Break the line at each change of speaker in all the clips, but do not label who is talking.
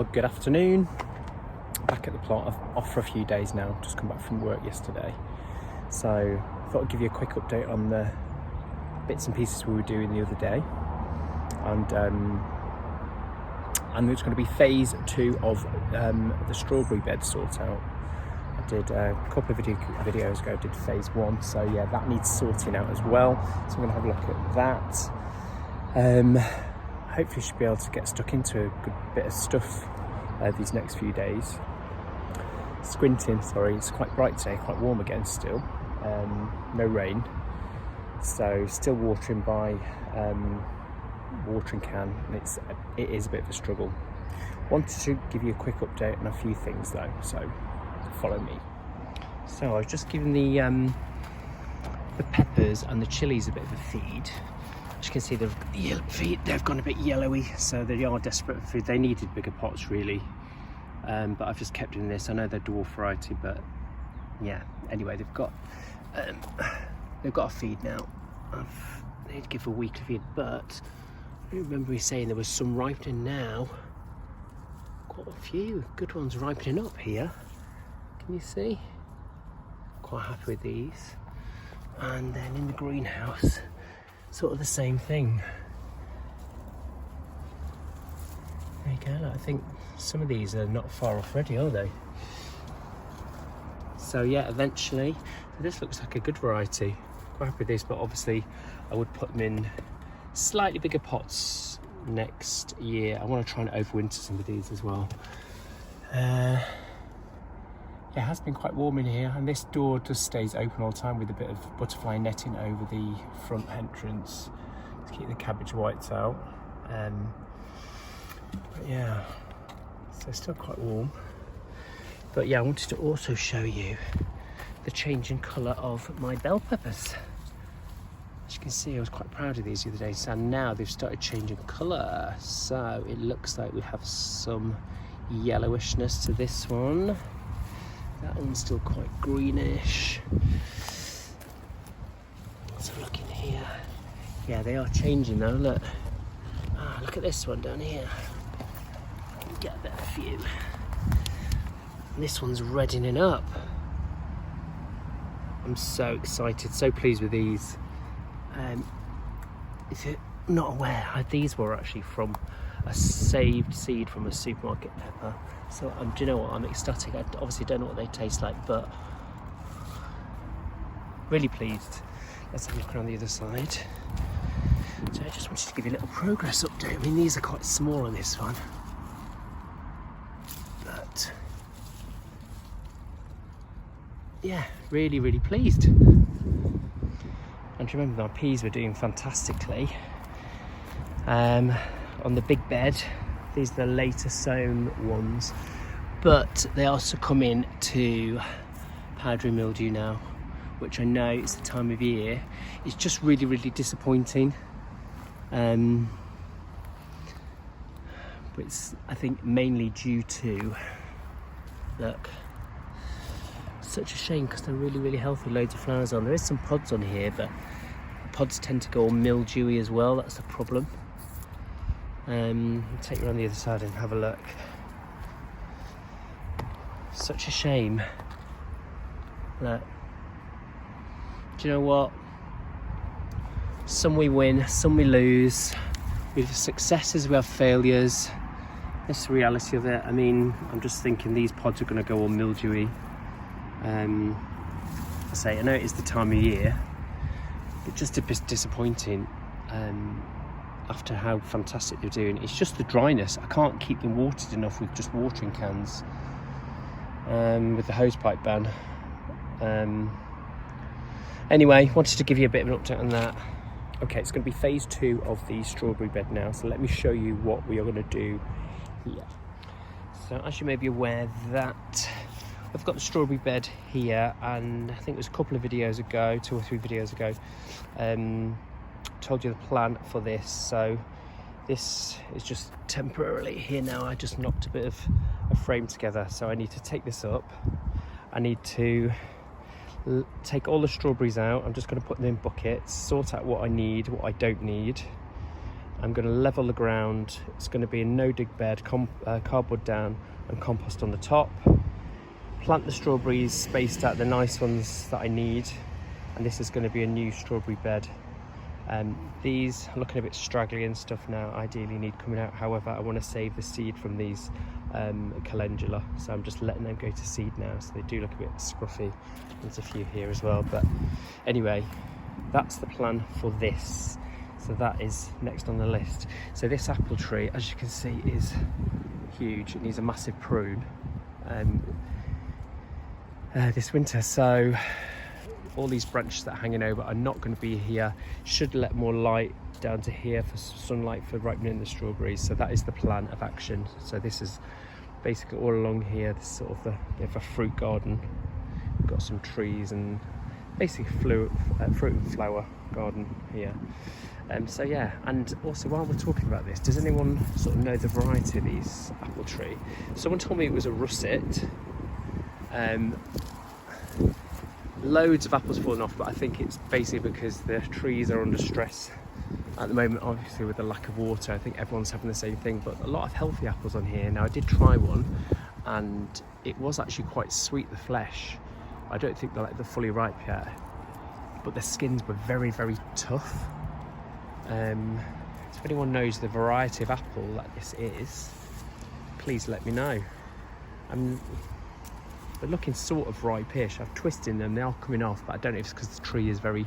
Well, good afternoon. Back at the plot. I've off for a few days now. Just come back from work yesterday. So I thought I'd give you a quick update on the bits and pieces we were doing the other day. And it's going to be phase 2 of the strawberry bed sort out. I did a couple of videos ago, did phase 1. So yeah, that needs sorting out as well. So I'm going to have a look at that. Hopefully should be able to get stuck into a good bit of stuff these next few days. Squinting, sorry, it's quite bright today, quite warm again still. No rain, so still watering by watering can, and it is a bit of a struggle. Wanted to give you a quick update on a few things though, so follow me. So I was just giving the peppers and the chilies a bit of a feed. As you can see, they've gone a bit yellowy, so they are desperate for food. They needed bigger pots really, but I've just kept doing this. I know they're dwarf variety, but yeah. Anyway, they've got a feed now. I need to give a weekly feed, but I remember me saying there was some ripening now. Quite a few good ones ripening up here. Can you see? Quite happy with these. And then in the greenhouse, sort of the same thing. There you go. I think some of these are not far off ready, are they? So yeah, eventually, this looks like a good variety. Quite happy with this, but obviously I would put them in slightly bigger pots next year. I want to try and overwinter some of these as well. It has been quite warm in here, and this door just stays open all the time with a bit of butterfly netting over the front entrance to keep the cabbage whites out. But yeah, so it's still quite warm. But yeah, I wanted to also show you the change in colour of my bell peppers. As you can see, I was quite proud of these the other day, so now they've started changing colour. So it looks like we have some yellowishness to this one. That one's still quite greenish. Let's have a look in here. Yeah, they are changing though, look. Look at this one down here. Get a better view. And this one's reddening up. I'm so excited, so pleased with these. If you're not aware, these were actually from a saved seed from a supermarket pepper. So do you know what, I'm ecstatic. I obviously don't know what they taste like, but really pleased. Let's have a look around the other side. So I just wanted to give you a little progress update. I mean, these are quite small on this one, but yeah, really, really pleased. And remember, my peas were doing fantastically on the big bed. These are the later sown ones, but they are succumbing to powdery mildew now, which I know it's the time of year. It's just really, really disappointing. But it's, I think, mainly due to, look, such a shame because they're really, really healthy, loads of flowers on. There is some pods on here, but the pods tend to go all mildewy as well. That's the problem. I'll take you around the other side and have a look. Such a shame. Look. Do you know what? Some we win, some we lose. We have successes, we have failures. That's the reality of it. I mean, I'm just thinking these pods are going to go all mildewy. I know it is the time of year, but just a bit disappointing. After how fantastic they're doing, it's just the dryness. I can't keep them watered enough with just watering cans, with the hosepipe ban. Anyway, wanted to give you a bit of an update on that. Okay, it's going to be phase 2 of the strawberry bed now, so let me show you what we are going to do here. So as you may be aware, that I've got the strawberry bed here, and I think it was a couple of videos ago, 2 or 3 videos ago, told you the plan for this. So this is just temporarily here now. I just knocked a bit of a frame together, so I need to take this up. I need to take all the strawberries out. I'm just going to put them in buckets, sort out what I need, what I don't need, I'm going to level the ground. It's going to be a no dig bed, cardboard down and compost on the top. Plant the strawberries spaced out, the nice ones that I need, and this is going to be a new strawberry bed. These are looking a bit straggly and stuff now, ideally need coming out. However, I want to save the seed from these calendula, so I'm just letting them go to seed now, so they do look a bit scruffy. There's a few here as well, but anyway, that's the plan for this. So that is next on the list. So this apple tree, as you can see, is huge. It needs a massive prune this winter, so all these branches that are hanging over are not going to be here. Should let more light down to here for sunlight for ripening the strawberries. So that is the plan of action. So this is basically all along here, this sort of a fruit garden. We've got some trees and basically fruit and flower garden here. So yeah, and also while we're talking about this, does anyone sort of know the variety of these apple tree? Someone told me it was a russet. Loads of apples falling off, but I think it's basically because the trees are under stress at the moment, obviously with the lack of water. I think everyone's having the same thing, but a lot of healthy apples on here. Now I did try one and it was actually quite sweet, the flesh. I don't think they're fully ripe yet, but the skins were very, very tough. So if anyone knows the variety of apple that this is, please let me know. They're looking sort of ripe-ish. I've twisted them, they are coming off, but I don't know if it's because the tree is very,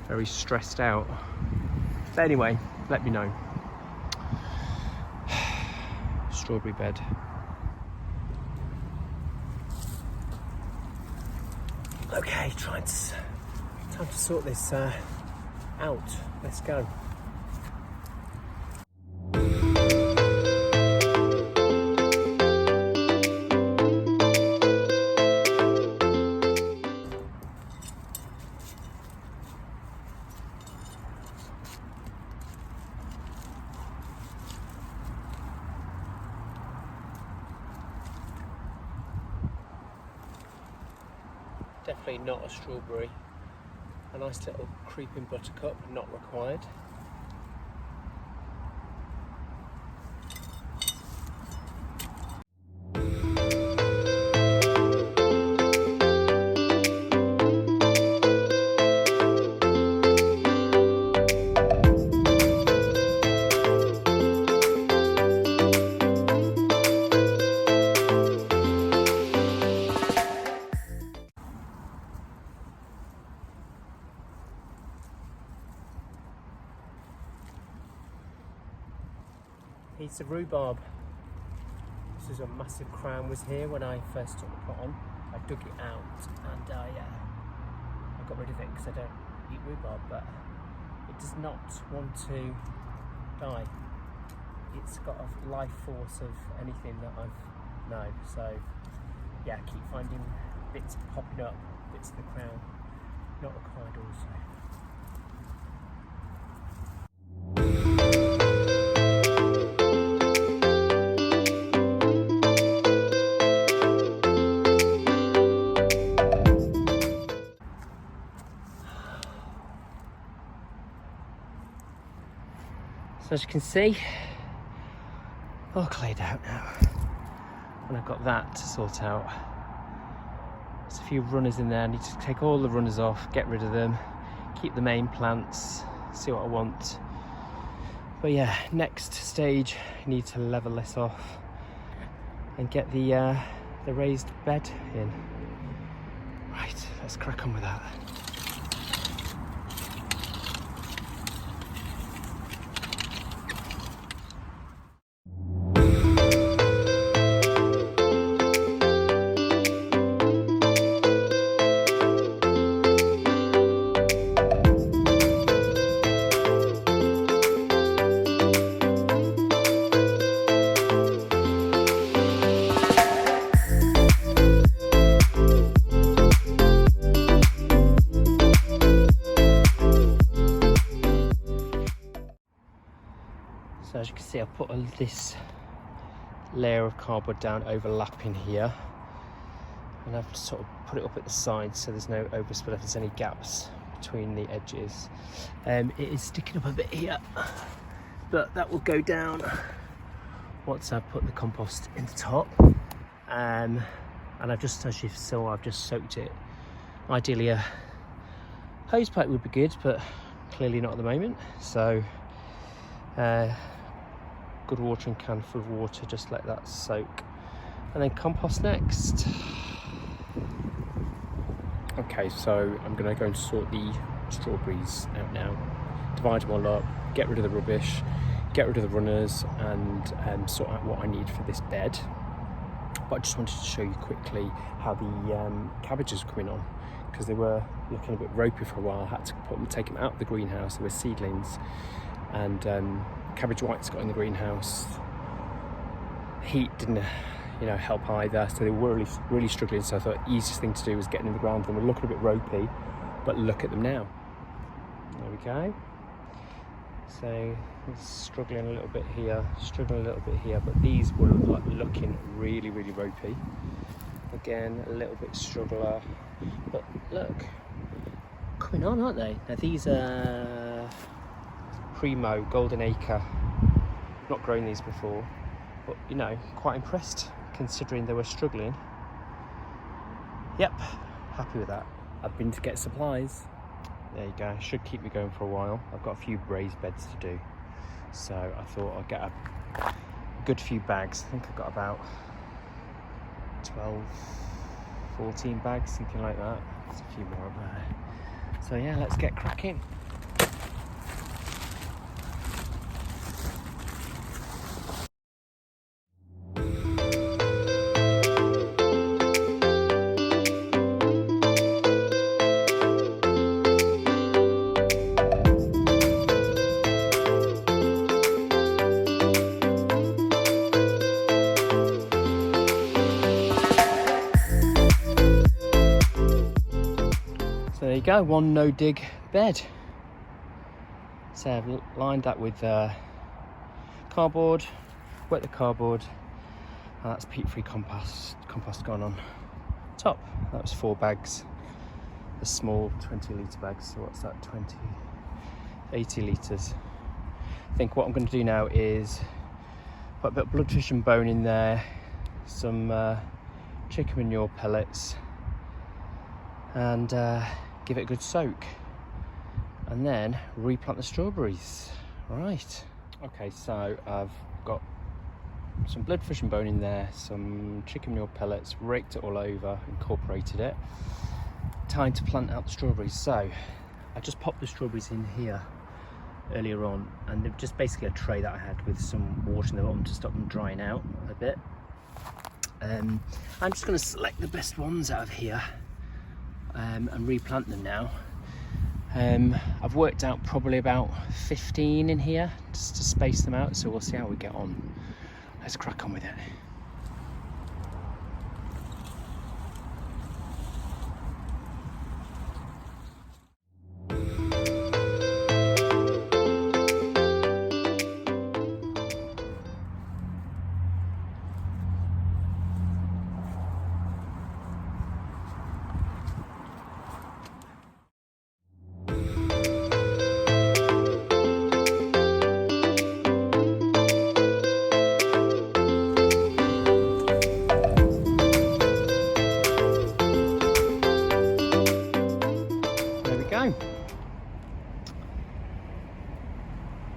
very stressed out. But anyway, let me know. Strawberry bed. Okay, time to sort this out. Let's go. Definitely not a strawberry. A nice little creeping buttercup, not required. Piece of rhubarb. This is a massive crown, was here when I first took the pot on. I dug it out and I got rid of it because I don't eat rhubarb, but it does not want to die. It's got a life force of anything that I've known. So yeah, I keep finding bits popping up, bits of the crown, not required also. So as you can see, all cleared out now. And I've got that to sort out. There's a few runners in there. I need to take all the runners off, get rid of them, keep the main plants, see what I want. But yeah, next stage, I need to level this off and get the raised bed in. Right, let's crack on with that. So as you can see, I've put this layer of cardboard down overlapping here, and I've sort of put it up at the sides so there's no overspill if there's any gaps between the edges. It is sticking up a bit here, but that will go down once I've put the compost in the top. And I've just, as you saw, I've just soaked it. Ideally a hose pipe would be good, but clearly not at the moment. So good watering can full of water, just let that soak. And then compost next. Okay, so I'm gonna go and sort the strawberries out now. Divide them all up, get rid of the rubbish, get rid of the runners, and sort out what I need for this bed. But I just wanted to show you quickly how the cabbages were coming on, because they were looking a bit ropey for a while. I had to take them out of the greenhouse. They were seedlings, and cabbage whites got in the greenhouse. Heat didn't help either, so they were really struggling. So I thought the easiest thing to do was get them in the ground. They were looking a bit ropey, but look at them now. There we go. So it's struggling a little bit here, but these were looking really ropey. Again, a little bit struggler, but look, coming on, aren't they? Now these are Primo Golden Acre. Not grown these before, but quite impressed considering they were struggling. Yep, happy with that. I've been to get supplies. There you go, should keep me going for a while. I've got a few raised beds to do, so I thought I'd get a good few bags. I think I've got about 12, 14 bags, something like that. There's a few more up there. So yeah, let's get cracking. There you go, one no dig bed. So I've lined that with cardboard, wet the cardboard, and that's peat-free compost gone on top. That was 4 bags, the small 20-litre bags. So what's that, 80 litres. I think what I'm going to do now is put a bit of bloodfish and bone in there, some chicken manure pellets, and give it a good soak, and then replant the strawberries. Right, okay, so I've got some bloodfish and bone in there, some chicken manure pellets, raked it all over, incorporated it. Time to plant out the strawberries. So I just popped the strawberries in here earlier on, and they're just basically a tray that I had with some water in the bottom to stop them drying out a bit. I'm just going to select the best ones out of here and replant them now. I've worked out probably about 15 in here just to space them out, so we'll see how we get on. Let's crack on with it.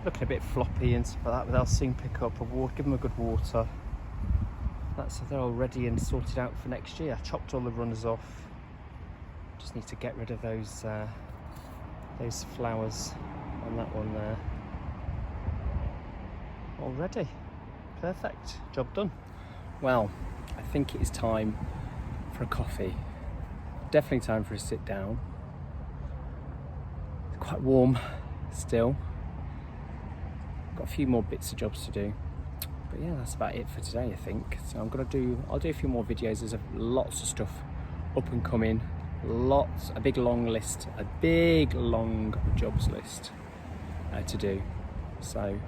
Looking a bit floppy and stuff like that, but they'll soon pick up. Give them a good water. They're all ready and sorted out for next year. I chopped all the runners off. Just need to get rid of those flowers on that one there. All ready. Perfect. Job done. Well, I think it is time for a coffee. Definitely time for a sit down. It's quite warm still. Got a few more bits of jobs to do, but yeah, that's about it for today, I think. So I'll do a few more videos. There's lots of stuff up and coming, a big long jobs list to do, so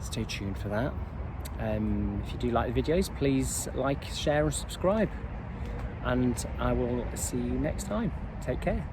stay tuned for that. If you do like the videos, please like, share and subscribe, and I will see you next time. Take care.